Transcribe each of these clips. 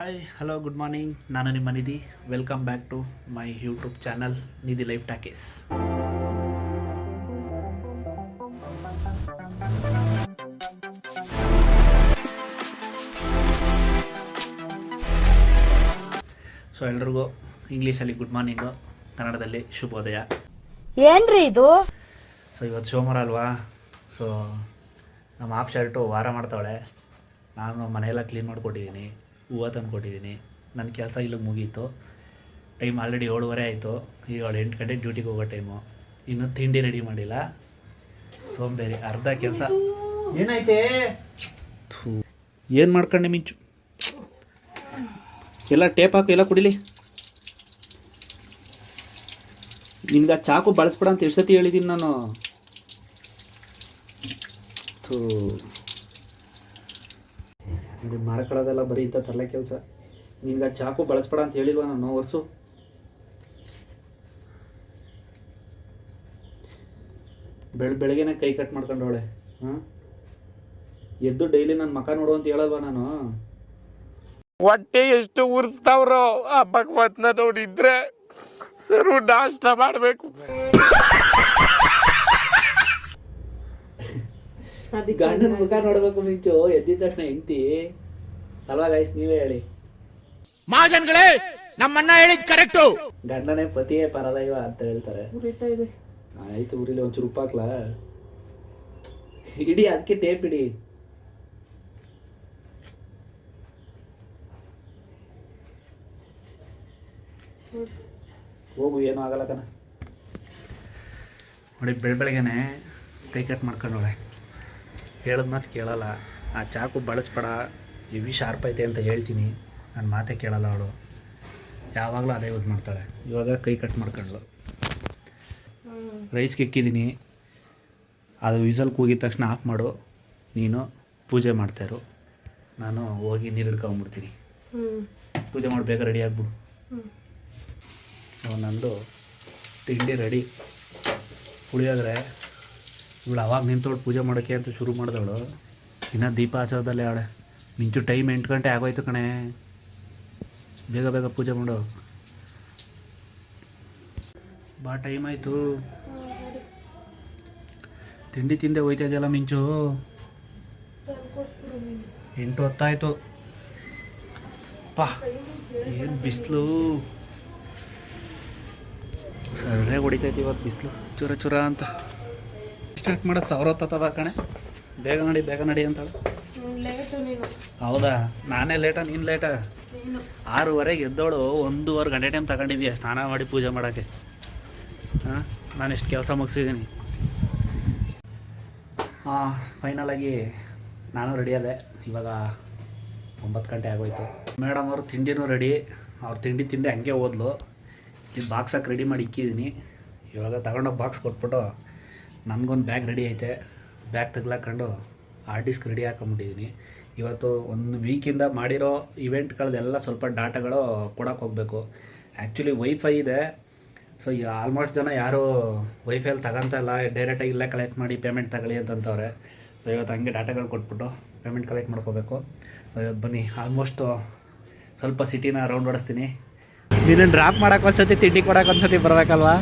Hi hello good morning, ನಾನು ನಿಮ್ಮ Nidhi. Welcome back to my YouTube channel Nidhi life talkies. So ಎಲ್ರಿಗೂ ಇಂಗ್ಲೀಷಲ್ಲಿ good morning, ಕನ್ನಡದಲ್ಲಿ ಶುಭೋದಯ. ಏನ್ರಿ ಇದು? ಸೊ ಇವತ್ತು ಸೋಮವಾರ ಅಲ್ವಾ, ಸೊ ನಮ್ಮ ಹಾಫ್ ಶರ್ಟು ವಾರ ಮಾಡ್ತಾವಳೆ. ನಾನು ಮನೆಯೆಲ್ಲ ಕ್ಲೀನ್ ಮಾಡಿಕೊಟ್ಟಿದ್ದೀನಿ, ಹೂವು ತಂದು ಕೊಟ್ಟಿದ್ದೀನಿ. ನನ್ನ ಕೆಲಸ ಇಲ್ಲಿಗೆ ಮುಗೀತು. ಟೈಮ್ ಆಲ್ರೆಡಿ 7:30 ಆಯಿತು. ಈಗ 8 ಗಂಟೆಗೆ ಡ್ಯೂಟಿಗೆ ಹೋಗೋ ಟೈಮು. ಇನ್ನೂ ತಿಂಡಿ ರೆಡಿ ಮಾಡಿಲ್ಲ. ಸೋಂಬೇರಿ, ಅರ್ಧ ಕೆಲಸ. ಏನಾಯ್ತೆ? ಏನು ಮಾಡ್ಕೊಂಡೆ ಮಿಂಚು? ಎಲ್ಲ ಟೇಪ್ ಹಾಕು, ಎಲ್ಲ ಕುಡಿಲಿ. ನಿನ್ಗೆ ಆ ಚಾಕು ಬಳಸ್ಬೇಡ ಅಂತ ಎಷ್ಟು ಸತಿ ಹೇಳಿದ್ದೀನಿ ನಾನು. ಮಾಡ್ಕೊಳ್ಳೋದೆಲ್ಲ ಬರೀ ಇಂಥ ತರಲೆ ಕೆಲಸ. ನಿನ್ಗೆ ಆ ಚಾಕು ಬಳಸ್ಬೇಡ ಅಂತ ಹೇಳಿಲ್ವ ನಾನು ಹೊರ್ಸು? ಬೆಳಗ್ಗೆನೆ ಕೈ ಕಟ್ ಮಾಡ್ಕೊಂಡವಳೆ. ಹಾಂ, ಎದ್ದು ಡೈಲಿ ನನ್ನ ಮಕ ನೋಡು ಅಂತ ಹೇಳಲ್ವ ನಾನು? ಹೊಟ್ಟೆ ಎಷ್ಟು ಉರ್ಸ್ತಾವ್ರೋ ಆ ಭಗವತ್ನ ನೋಡಿದ್ರೆ ಸರು ನಾಷ್ಟ ಮಾಡಬೇಕು. ಗಂಡನ ಮುಖ ನೋಡ್ಬೇಕು ಮಿಂಚು ಎದ್ದಿದ ತಕ್ಷಣ ಹೆಂಡ್ತಿ ಅಲ್ವಾ ಗೈಸ್? ನೀವೇ ಹೇಳಿ. ಮಹಾಜನ್ಗಳೇ, ನಮ್ಮನ್ನ ಹೇಳಿದ್ ಕರೆಕ್ಟು. ಗಂಡನೇ ಪತಿಯೇ ಪರದೈವ ಅಂತ ಹೇಳ್ತಾರೆ. ಆಯ್ತು, ಊರಿಲಿ ಒಂಚೂರು ಉಪ್ಪಾಕ್ಲಾ? ಇಡಿ, ಅದಕ್ಕೆ ಟೇಪ್ ಇಡಿ. ಹೋಗು, ಏನೂ ಆಗಲ್ಲ ಕಣ. ನೋಡಿ, ಬೆಳಗ್ಗೆನೆ ಕೈ ಕಟ್ ಮಾಡ್ಕೊಂಡವಳೆ. ಹೇಳೋದು ಮಾತು ಕೇಳಲ್ಲ. ಆ ಚಾಕು ಬಳಸ್ಬೇಡ, ಹೆವಿ ಶಾರ್ಪ್ ಐತೆ ಅಂತ ಹೇಳ್ತೀನಿ, ನನ್ನ ಮಾತೇ ಕೇಳಲ್ಲ ಅವಳು. ಯಾವಾಗಲೂ ಅದೇ ಯೂಸ್ ಮಾಡ್ತಾಳೆ. ಇವಾಗ ಕೈ ಕಟ್ ಮಾಡ್ಕೊಂಡ್ಳು. ರೈಸ್ಗೆ ಇಕ್ಕಿದ್ದೀನಿ, ಅದು ವಿಸಲ್ ಕೂಗಿದ ತಕ್ಷಣ ಆಫ್ ಮಾಡು. ನೀನು ಪೂಜೆ ಮಾಡ್ತಾಯಿರು, ನಾನು ಹೋಗಿ ನೀರು ಹಿಡ್ಕೊಂಬಿಡ್ತೀನಿ. ಪೂಜೆ ಮಾಡಿ ಬೇಗ ರೆಡಿ ಆಗ್ಬಿಡು. ನಂದು ತಿಂಡಿ ರೆಡಿ. ಪುಳಿಯೋಗರೆ ಇವಳು ಅವಾಗ ನಿಂತೋಳು ಪೂಜೆ ಮಾಡೋಕ್ಕೆ ಅಂತ ಶುರು ಮಾಡಿದವಳು. ಇನ್ನೂ ದೀಪ ಹಚ್ಚೋದಲ್ಲೇ ಅವಳೆ. ಮಿಂಚು ಟೈಮ್ 8 ಗಂಟೆ ಆಗೋಯ್ತು ಕಣೆ. ಬೇಗ ಬೇಗ ಪೂಜೆ ಮಾಡು ಬಾ, ಟೈಮ್ ಆಯಿತು. ತಿಂಡಿ ತಿಂದೆ ಹೋಯ್ತಾ ಇದೆಯಲ್ಲ ಮಿಂಚು. 8 ಹೊತ್ತಾಯಿತು. ಪಾ, ಏನು ಬಿಸಿಲು! ಸರೇ ಹೊಡಿತೈತಿ ಇವತ್ತು ಬಿಸಿಲು, ಚೂರ ಚೂರ ಅಂತ. ಸ್ಟಾರ್ಟ್ ಮಾಡೋದು 1000 ಹೊತ್ತದ ಕಣೆ. ಬೇಗ ನಡಿ, ಬೇಗ ನಡಿ ಅಂತಾಳೆ. ಹೌದಾ? ನಾನೇ ಲೇಟಾ, ನೀನು ಲೇಟಾ? 6:30ಗೆ ಎದ್ದೋಳು 1.5 ಗಂಟೆ ಟೈಮ್ ತಗೊಂಡಿದ್ದೀಯ ಸ್ನಾನ ಮಾಡಿ ಪೂಜೆ ಮಾಡೋಕ್ಕೆ. ಹಾಂ, ನಾನು ಎಷ್ಟು ಕೆಲಸ ಮುಗಿಸಿದ್ದೀನಿ. ಫೈನಲಾಗಿ ನಾನು ರೆಡಿ ಆದೆ. ಇವಾಗ 9 ಗಂಟೆ ಆಗೋಯ್ತು. ಮೇಡಮ್ ಅವರು ತಿಂಡಿನೂ ರೆಡಿ. ಅವ್ರು ತಿಂಡಿ ತಿಂದೆ ಹಂಗೆ ಹೋದ್ಲು. ಇಲ್ಲಿ ಬಾಕ್ಸ್ ಹಾಕಿ ರೆಡಿ ಮಾಡಿ ಇಕ್ಕಿದ್ದೀನಿ. ಇವಾಗ ತಗೊಂಡೋಗಿ ಬಾಕ್ಸ್ ಕೊಟ್ಬಿಟ್ಟು ನನಗೊಂದು ಬ್ಯಾಗ್ ರೆಡಿ ಐತೆ. ಬ್ಯಾಗ್ ತಗ್ಲಾಕೊಂಡು ಆರ್ಟಿಸ್ಟ್ಗೆ ರೆಡಿ ಹಾಕೊಂಬಿಟ್ಟಿದ್ದೀನಿ. ಇವತ್ತು 1 ವೀಕಿಂದ ಮಾಡಿರೋ ಇವೆಂಟ್ಗಳದ್ದೆಲ್ಲ ಸ್ವಲ್ಪ ಡಾಟಾಗಳು ಕೊಡೋಕೆ ಹೋಗಬೇಕು. ಆ್ಯಕ್ಚುಲಿ ವೈಫೈ ಇದೆ. ಸೊ ಈಗ ಆಲ್ಮೋಸ್ಟ್ ಜನ ಯಾರೂ ವೈಫೈಲಿ ತಗೊಂತ ಇಲ್ಲ, ಡೈರೆಕ್ಟಾಗಿ ಇಲ್ಲೇ ಕಲೆಕ್ಟ್ ಮಾಡಿ ಪೇಮೆಂಟ್ ತಗೊಳ್ಳಿ ಅಂತಂತವ್ರೆ. ಸೊ ಇವತ್ತು ಹಂಗೆ ಡಾಟಾಗಳು ಕೊಟ್ಬಿಟ್ಟು ಪೇಮೆಂಟ್ ಕಲೆಕ್ಟ್ ಮಾಡ್ಕೋಬೇಕು. ಸೊ ಇವತ್ತು ಬನ್ನಿ, ಆಲ್ಮೋಸ್ಟು ಸ್ವಲ್ಪ ಸಿಟಿನ ರೌಂಡ್ ಹೊಡಿಸ್ತೀನಿ. ನೀನು ಡ್ರಾಪ್ ಮಾಡೋಕೆ ಒಂದ್ಸತಿ, ತಿಂಡಿ ಕೊಡೋಕೆ ಒಂದ್ಸತಿ ಬರಬೇಕಲ್ವಾ?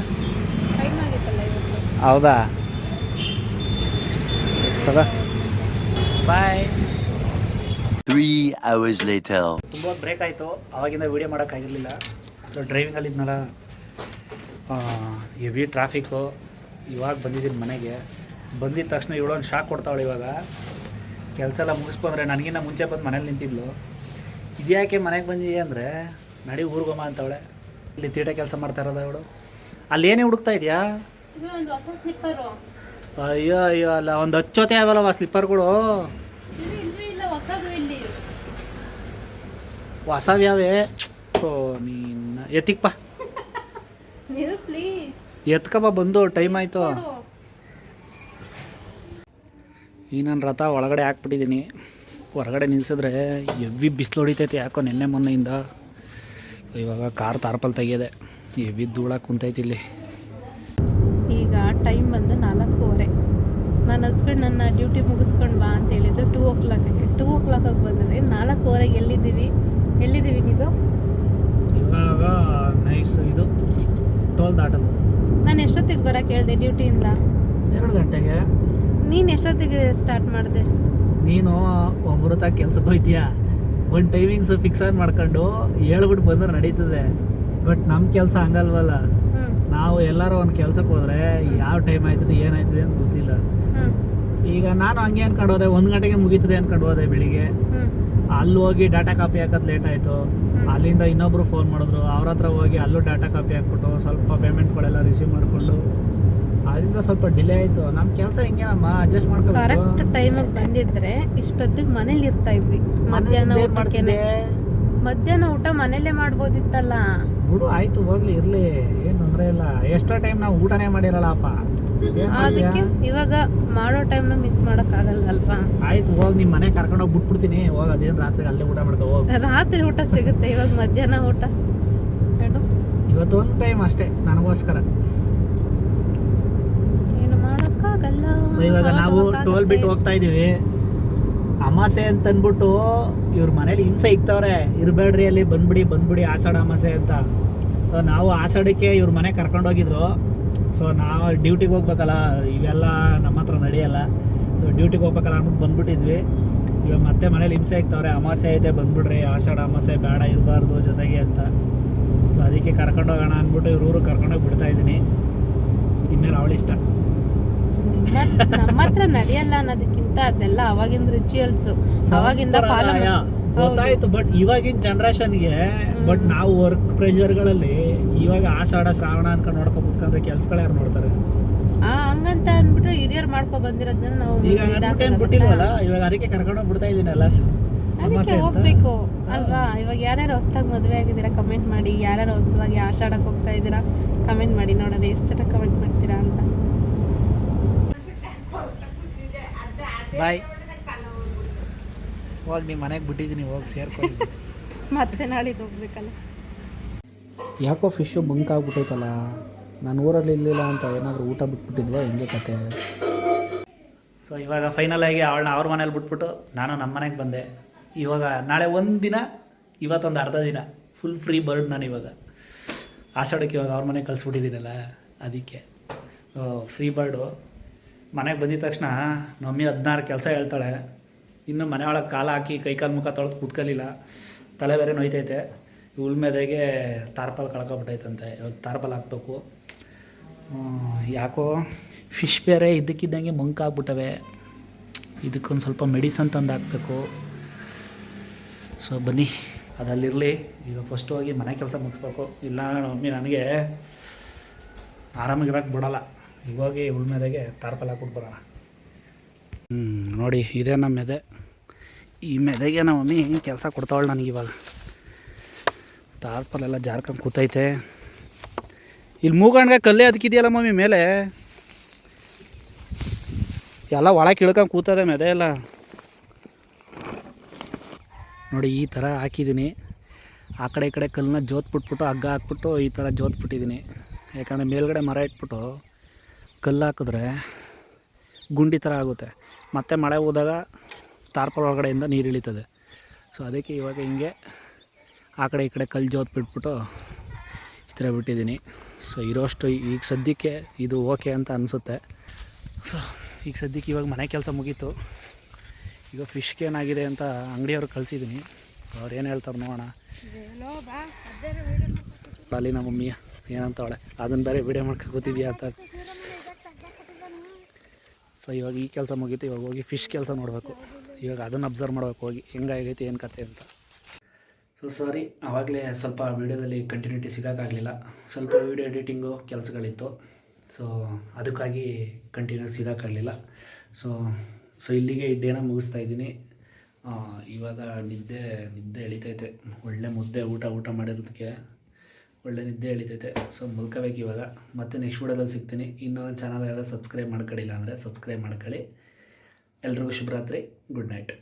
ಹೌದಾ? ಬಾಯ್. 3 hours later. ತುಂಬ ಬ್ರೇಕ್ ಆಯಿತು. ಆವಾಗಿಂದ ವೀಡಿಯೋ ಮಾಡೋಕ್ಕಾಗಿರಲಿಲ್ಲ. ಸೊ ಡ್ರೈವಿಂಗಲ್ಲಿದ್ನಲ್ಲ, ಹೆವಿ ಟ್ರಾಫಿಕ್ಕು. ಇವಾಗ ಬಂದಿದ್ದೀನಿ ಮನೆಗೆ. ಬಂದಿದ್ದ ತಕ್ಷಣ ಇವಳೊಂದು ಶಾಕ್ ಕೊಡ್ತಾವಳು. ಇವಾಗ ಕೆಲಸ ಎಲ್ಲ ಮುಗಿಸ್ಕೊಂಡ್ರೆ ನನಗಿನ್ನ ಮುಂಚೆ ಬಂದು ಮನೇಲಿ ನಿಂತಿದ್ಲು. ಇದ್ಯಾಕೆ ಮನೆಗೆ ಬಂದಿದೆ ಅಂದರೆ, ನಡಿ ಊರಿಗೊಮ್ಮ ಅಂತವಳೆ. ಇಲ್ಲಿ ತೀಟೆ ಕೆಲಸ ಮಾಡ್ತಾ ಇರೋದ ಅವಳು. ಅಲ್ಲಿ ಏನೇ ಹುಡುಕ್ತಾ ಇದೆಯಾ? ಅಯ್ಯೋ ಅಯ್ಯೋ, ಅಲ್ಲ ಒಂದು 10 ಜೊತೆ ಅವಲ್ಲವ ಸ್ಲಿಪ್ಪರ್ಗಳು. ಹೊಸವ್ಯಾವೇ? ಓ ನೀನು ಎತ್ತಿಕ್ಪ, ಎತ್ಕಪ್ಪ, ಬಂದು ಟೈಮ್ ಆಯಿತು. ಈ ನನ್ನ ರಥ ಒಳಗಡೆ ಹಾಕ್ಬಿಟ್ಟಿದ್ದೀನಿ. ಹೊರಗಡೆ ನಿಲ್ಸಿದ್ರೆ ಹೆವಿ ಬಿಸಿಲು ಹೊಡಿತೈತೆ ಯಾಕೋ ನೆನ್ನೆ ಮೊನ್ನೆಯಿಂದ. ಇವಾಗ ಕಾರ್ ತಾರ್ಪಲ್ ತೆಗಿಯೋದೆ, ಹೆವಿ ಧೂಳ ಕುಂತೈತಿ ಇಲ್ಲಿ. ಈಗ ಟೈಮ್ ಬಂದು 4:15. ನನ್ನ ಹಸ್ಬೆಂಡ್ ನನ್ನ ಡ್ಯೂಟಿ ಮುಗಿಸ್ಕೊಂಡು ಬಾ ಅಂತ ಹೇಳಿದ್ರು 2 o'clock. 2 o'clock ಬಂದಿದೆ. 4:15 ಎಲ್ಲಿದ್ದೀವಿ? ಎಲ್ಲಿದ್ದೀವಿ ನೀನು? ಇವಾಗ ನೈಸ್ ಇದು ಟೋಲ್ ದಾಟೋದು. ನಾನು ಎಷ್ಟೊತ್ತಿಗೆ ಬರೋಕೆ ಹೇಳಿದೆ ಡ್ಯೂಟಿಯಿಂದ? 2 ಗಂಟೆಗೆ. ನೀನು ಎಷ್ಟೊತ್ತಿಗೆ ಸ್ಟಾರ್ಟ್ ಮಾಡಿದೆ? ನೀನು 9 ತನಕ ಕೆಲ್ಸಕ್ಕೆ ಹೋಯ್ತೀಯಾ, ಒಂದು ಟೈಮಿಂಗ್ಸ್ ಫಿಕ್ಸ್ ಆಗಿ ಮಾಡ್ಕೊಂಡು ಹೇಳ್ಬಿಟ್ಟು ಬಂದ್ರೆ ನಡೀತದೆ. ಬಟ್ ನಮ್ಮ ಕೆಲಸ ಹಂಗಲ್ವಲ್ಲ. ನಾವು ಎಲ್ಲರೂ ಒಂದು ಕೆಲ್ಸಕ್ಕೆ ಹೋದರೆ ಯಾವ ಟೈಮ್ ಆಯ್ತದೆ ಏನಾಯ್ತದೆ ಅಂತ ಗೊತ್ತಿಲ್ಲ. ಈಗ ನಾನು ಹಂಗೆ ಅನ್ಕೊಂಡು ಹೋದೆ, 1 ಗಂಟೆಗೆ ಮುಗೀತದೆ ಅನ್ಕೊಂಡು ಹೋದೆ ಬೆಳಿಗ್ಗೆ. ಅಲ್ಲಿ ಹೋಗಿ ಡಾಟಾ ಕಾಪಿ ಹಾಕೋದು ಲೇಟ್ ಆಯಿತು. ಅಲ್ಲಿಂದ ಇನ್ನೊಬ್ರು ಫೋನ್ ಮಾಡಿದ್ರು, ಅವ್ರ ಹತ್ರ ಹೋಗಿ ಅಲ್ಲೂ ಡಾಟಾ ಕಾಪಿ ಹಾಕ್ಬಿಟ್ಟು ಸ್ವಲ್ಪ ಪೇಮೆಂಟ್ಗಳೆಲ್ಲ ರಿಸೀವ್ ಮಾಡಿಕೊಂಡು ಅದರಿಂದ ಸ್ವಲ್ಪ ಡಿಲೇ ಆಯಿತು. ನಮ್ಮ ಕೆಲಸ ಹಿಂಗೇನಮ್ಮ ಅಡ್ಜಸ್ಟ್ ಮಾಡ್ಕೊಂಡು ಕರೆಕ್ಟ್ ಟೈಮಿಗೆ ಬಂದಿದ್ರೆ ಇಷ್ಟೊತ್ತಿಗೆ ಮನೇಲಿ ಇರ್ತಾ ಇದ್ವಿ. ಮಧ್ಯಾಹ್ನ ಊಟ ಮನೇಲೇ ಮಾಡ್ಬೋದಿತ್ತಲ್ಲ. ಬಿಡು ಆಯ್ತು, ಹೋಗ್ಲಿ ಇರ್ಲಿ, ಏನು ತೊಂದರೆ ಇಲ್ಲ. ಎಷ್ಟೋ ಟೈಮ್ ನಾವು ಊಟನೇ ಮಾಡಿರಲ್ಲಪ್ಪ. ಅದಕ್ಕೆ ಇವಾಗ ಮಾಡೋ ಟೈಮ್ನ ಮಿಸ್ ಮಾಡೋಕ್ಕಾಗಲ್ವಲ್ವಾ? ಆಯ್ತು ಹೋಗಿ ನಿಮ್ಮ ಮನೆ ಕರ್ಕೊಂಡೋಗಿ ಬಿಟ್ಬಿಡ್ತೀನಿ. ಹೋಗಿ ಅದೇನು ರಾತ್ರಿ ಅಲ್ಲೇ ಊಟ ಮಾಡ್ಕೊ ಹೋಗಿ. ರಾತ್ರಿ ಊಟ ಸಿಗುತ್ತೆ, ಇವಾಗ ಮಧ್ಯಾಹ್ನ ಊಟ ಹೇಳು. ಇವತ್ತೊಂದು ಟೈಮ್ ಅಷ್ಟೇ ನನಗೋಸ್ಕರ. ಏನು ಮಾಡೋಕ್ಕಾಗಲ್ಲ. ಸೊ ಇವಾಗ ನಾವು ಟೋಲ್ ಬಿಟ್ಟು ಹೋಗ್ತಾ ಇದ್ದೀವಿ. ಅಮಾಸೆ ಅಂತ ಅಂದ್ಬಿಟ್ಟು ಇವ್ರ ಮನೇಲಿ ಹಿಂಸೆ ಇಕ್ತವ್ರೆ, ಇರಬೇಡ್ರಿ ಅಲ್ಲಿ ಬಂದ್ಬಿಡಿ ಆಷಾಢ ಅಮಾಸೆ ಅಂತ. ಸೊ ನಾವು ಆಷಾಢಕ್ಕೆ ಇವ್ರ ಮನೆ ಕರ್ಕೊಂಡೋಗಿದ್ರು. ಸೊ ನಾವು ಡ್ಯೂಟಿಗೆ ಹೋಗ್ಬೇಕಲ್ಲ, ಇವೆಲ್ಲ ನಮ್ಮ ಹತ್ರ ನಡೆಯಲ್ಲ. ಸೊ ಡ್ಯೂಟಿಗೆ ಹೋಗ್ಬೇಕಲ್ಲ ಅಂದ್ಬಿಟ್ಟು ಬಂದ್ಬಿಟ್ಟಿದ್ವಿ. ಇವಾಗ ಮತ್ತೆ ಮನೇಲಿ ಹಿಂಸೆ ಇಕ್ತವ್ರೆ, ಅಮಾಸೆ ಐತೆ ಬಂದ್ಬಿಡ್ರಿ, ಆಷಾಢ ಅಮಾಸೆ ಬೇಡ ಇರಬಾರ್ದು ಜೊತೆಗೆ ಅಂತ. ಸೊ ಅದಕ್ಕೆ ಕರ್ಕೊಂಡೋಗೋಣ ಅಂದ್ಬಿಟ್ಟು ಇವ್ರ ಕರ್ಕೊಂಡೋಗಿ ಬಿಡ್ತಾ ಇದ್ದೀನಿ. ಇನ್ಮೇಲೆ ಅವಳಿಷ್ಟ. ನಮ್ಮ ಹತ್ರ ನಡೆಯಲ್ಲ ಅನ್ನೋದಕ್ಕಿಂತ ಅದೆಲ್ಲ ಅವಾಗಿಂದ ರಿಚುವಲ್ಸ್, ಅವಾಗಿಂದ ಫಾಲೋ ಗೊತ್ತಾಯ್ತು. ಬಟ್ ಇವಾಗಿನ ಜನ್ರೇಷನ್ಗೆ ಬಟ್ ನಾವು ವರ್ಕ್ ಪ್ರೆಷರ್ಗಳಲ್ಲಿ ಇವಾಗ ಆಷಾಢ ಶ್ರಾವಣ ಅನ್ಕೊಂಡು ನೋಡ್ಕೊ ಕುತ್ಕೊಂಡ್ರೆ ಕೆಲ್ಸಗಳು ಯಾರು ನೋಡ್ತಾರೆ? ಹಂಗಂತ ಅಂದ್ಬಿಟ್ಟು ಹಿರಿಯರ್ ಮಾಡ್ಕೊ ಬಂದಿರೋದನ್ನ ನಾವು ಈಗ ಬಿಟ್ಟಿಲ್ವಲ್ಲ, ಇವಾಗ ಅದಕ್ಕೆ ಕರ್ಕೊಂಡೋಗಿ ಬಿಡ್ತಾ ಇದೀನಲ್ಲ. ಅದಕ್ಕೆ ಹೋಗ್ಬೇಕು ಅಲ್ವಾ? ಇವಾಗ ಯಾರ್ಯಾರು ಹೊಸದಾಗಿ ಮದುವೆ ಆಗಿದ್ದೀರಾ ಕಮೆಂಟ್ ಮಾಡಿ. ಯಾರ್ಯಾರು ಹೊಸದಾಗಿ ಆಷಾಢಕ್ಕೆ ಹೋಗ್ತಾ ಇದ್ದೀರಾ ಕಮೆಂಟ್ ಮಾಡಿ, ನೋಡೋಣ ಎಷ್ಟು ಜನ ಕಮೆಂಟ್ ಮಾಡ್ತೀರಾ ಅಂತ. ಬಾಯ್. ಹೋಗಿ ನಿಮ್ಮ ಮನೆಗೆ ಬಿಟ್ಟಿದ್ದೀನಿ, ಹೋಗಿ ಸೇರ್ಕೊಂಡು ಮತ್ತೆ ನಾಳಿದ್ದು ಹೋಗ್ಬೇಕಲ್ಲ. ಯಾಕೋ ಫಿಶ್ಶು ಬಂಕಾಗ್ಬಿಟ್ಟೈತಲ್ಲ. ನಾನು ಊರಲ್ಲಿ ಇರಲಿಲ್ಲ ಅಂತ ಏನಾದರೂ ಊಟ ಬಿಟ್ಬಿಟ್ಟಿದ್ವಾ, ಹೆಂಗೆ ಕತೆ? ಸೊ ಇವಾಗ ಫೈನಲ್ ಆಗಿ ಅವಳನ್ನ ಅವ್ರ ಮನೇಲಿ ಬಿಟ್ಬಿಟ್ಟು ನಾನು ನಮ್ಮ ಮನೆಗೆ ಬಂದೆ. ಇವಾಗ ನಾಳೆ ಒಂದು ದಿನ, ಇವತ್ತೊಂದು ಅರ್ಧ ದಿನ ಫುಲ್ ಫ್ರೀ ಬರ್ಡ್. ನಾನು ಇವಾಗ ಆಷಾಢಕ್ಕೆ ಇವಾಗ ಅವ್ರ ಮನೆಗೆ ಕಳಿಸ್ಬಿಟ್ಟಿದ್ದೀನಲ್ಲ, ಅದಕ್ಕೆ ಫ್ರೀ ಬರ್ಡು. ಮನೆಗೆ ಬಂದಿದ ತಕ್ಷಣ ಮಮ್ಮಿ 16 ಕೆಲಸ ಹೇಳ್ತಾಳೆ. ಇನ್ನು ಮನೆ ಒಳಗೆ ಕಾಲು ಹಾಕಿ ಕೈಕಾಲು ಮುಖ ತೊಳೆದು ಕೂತ್ಕಲಿಲ್ಲ, ತಲೆ ಬೇರೆ ನೋಯ್ತೈತೆ. ಉಳ್ಮೆದಾಗೆ ತಾರ್ಪಲ್ ಕಳ್ಕೊಬಿಟ್ಟೈತಂತೆ, ಇವಾಗ ತಾರ್ಪಲ್ ಹಾಕ್ಬೇಕು. ಯಾಕೋ ಫಿಶ್ ಬೇರೆ ಇದ್ದಕ್ಕಿದ್ದಂಗೆ ಮಂಕಾಗ್ಬಿಟ್ಟವೆ, ಇದಕ್ಕೊಂದು ಸ್ವಲ್ಪ ಮೆಡಿಸನ್ ತಂದು ಹಾಕಬೇಕು. ಸೊ ಬನ್ನಿ ಅದಲ್ಲಿರಲಿ. ಈಗ ಫಸ್ಟ್ ಹೋಗಿ ಮನೆ ಕೆಲಸ ಮುಗಿಸ್ಬೇಕು, ಇಲ್ಲ ಮಮ್ಮಿ ನನಗೆ ಆರಾಮಾಗಿರೋಕ್ಕೆ ಬಿಡೋಲ್ಲ. ಇವಾಗ ಉಳ್ಮೆದಾಗೆ ತಾರ್ಪಲ್ ಹಾಕ್ಬಿಟ್ಟು ಬರೋಣ. ನೋಡಿ ಇದೇ ನಮ್ಮ ಮೆದೆ. ಈ ಮೆದೆಗೆ ನಮ್ಮ ಮಮ್ಮಿ ಕೆಲಸ ಕೊಡ್ತಾವಳು ನನಗಿವಾಗ. ತಾರ್ಪಲೆಲ್ಲ ಜಾರ್ಕೊಂಡು ಕೂತೈತೆ. ಇಲ್ಲಿ ಮೂಗಣ್ಗೆ ಕಲ್ಲೇ ಅದಕ್ಕಿದೆಯಲ್ಲ ಮಮ್ಮಿ ಮೇಲೆ, ಎಲ್ಲ ಒಳಗೆ ಇಳ್ಕೊಂಡು ಕೂತದೆ ಮೆದೆ ಎಲ್ಲ. ನೋಡಿ ಈ ಥರ ಹಾಕಿದ್ದೀನಿ. ಆ ಕಡೆ ಈ ಕಡೆ ಕಲ್ಲನ್ನ ಜೋತ್ಬಿಟ್ಬಿಟ್ಟು ಹಗ್ಗ ಹಾಕ್ಬಿಟ್ಟು ಈ ಥರ ಜೋತ್ಬಿಟ್ಟಿದ್ದೀನಿ. ಯಾಕಂದರೆ ಮೇಲ್ಗಡೆ ಮರ ಇಟ್ಬಿಟ್ಟು ಕಲ್ಲು ಹಾಕಿದ್ರೆ ಗುಂಡಿ ಥರ ಆಗುತ್ತೆ, ಮತ್ತು ಮಳೆ ಹೋದಾಗ ತಾರ್ಪಲ್ ಒಳಗಡೆಯಿಂದ ನೀರು ಇಳಿತದೆ. ಸೊ ಅದಕ್ಕೆ ಇವಾಗ ಹಿಂಗೆ ಆ ಕಡೆ ಈ ಕಡೆ ಕಲ್ಲು ಜೋತ್ ಬಿಟ್ಬಿಟ್ಟು ಈ ಥರ ಬಿಟ್ಟಿದ್ದೀನಿ. ಸೊ ಇರೋಷ್ಟು ಈಗ ಸದ್ಯಕ್ಕೆ ಇದು ಓಕೆ ಅಂತ ಅನಿಸುತ್ತೆ. ಸೊ ಈಗ ಸದ್ಯಕ್ಕೆ ಇವಾಗ ಮನೆ ಕೆಲಸ ಮುಗೀತು. ಈಗ ಫಿಶ್ಗೆ ಏನಾಗಿದೆ ಅಂತ ಅಂಗಡಿಯವ್ರಿಗೆ ಕಳಿಸಿದ್ದೀನಿ, ಅವ್ರು ಏನು ಹೇಳ್ತಾರೆ ನೋಡೋಣ. ಅಲ್ಲಿ ನಮ್ಮ ಮಮ್ಮಿ ಏನಂತವಳೆ, ಅದನ್ನು ಬೇರೆ ವೀಡಿಯೋ ಮಾಡ್ಕೊಂಡು ಕೂತಿದ್ಯಾ ಅಂತ. ಸೊ ಇವಾಗ ಈ ಕೆಲಸ ಮುಗೀತು, ಇವಾಗ ಹೋಗಿ ಫಿಶ್ ಕೆಲಸ ನೋಡಬೇಕು. ಇವಾಗ ಅದನ್ನು ಅಬ್ಸರ್ವ್ ಮಾಡ್ಬೇಕು ಹೋಗಿ ಹೆಂಗಾಗೈತಿ ಏನು ಕತೆ ಅಂತ. ಸೊ ಸಾರಿ, ಆವಾಗಲೇ ಸ್ವಲ್ಪ ವೀಡಿಯೋದಲ್ಲಿ ಕಂಟಿನ್ಯೂಟಿ ಸಿಗೋಕ್ಕಾಗಲಿಲ್ಲ. ಸ್ವಲ್ಪ ವೀಡಿಯೋ ಎಡಿಟಿಂಗು ಕೆಲಸಗಳಿತ್ತು. ಸೊ ಅದಕ್ಕಾಗಿ ಕಂಟಿನ್ಯೂ ಸಿಗೋಕ್ಕಾಗಲಿಲ್ಲ. ಸೊ ಇಲ್ಲಿಗೆ ಈ ಡೇನ ಮುಗಿಸ್ತಾ ಇದ್ದೀನಿ. ಇವಾಗ ನಿದ್ದೆ ಎಳಿತೈತೆ. ಒಳ್ಳೆ ಮುದ್ದೆ ಊಟ ಮಾಡಿರೋದಕ್ಕೆ ಒಳ್ಳೆ ನಿದ್ದೆ ಎಳಿತೈತೆ. ಸೊ ಮಲ್ಕೋಬೇಕು ಇವಾಗ. ಮತ್ತೆ ನೆಕ್ಸ್ಟ್ ವೀಡಿಯೋದಲ್ಲಿ ಸಿಗ್ತೀನಿ. ಇನ್ನೂ ಚಾನಲ್ ಎಲ್ಲ ಸಬ್ಸ್ಕ್ರೈಬ್ ಮಾಡ್ಕೊಳ್ಳಿಲ್ಲ ಅಂದರೆ ಸಬ್ಸ್ಕ್ರೈಬ್ ಮಾಡ್ಕೊಳ್ಳಿ. ಎಲ್ರಿಗೂ ಶುಭರಾತ್ರಿ, ಗುಡ್ ನೈಟ್.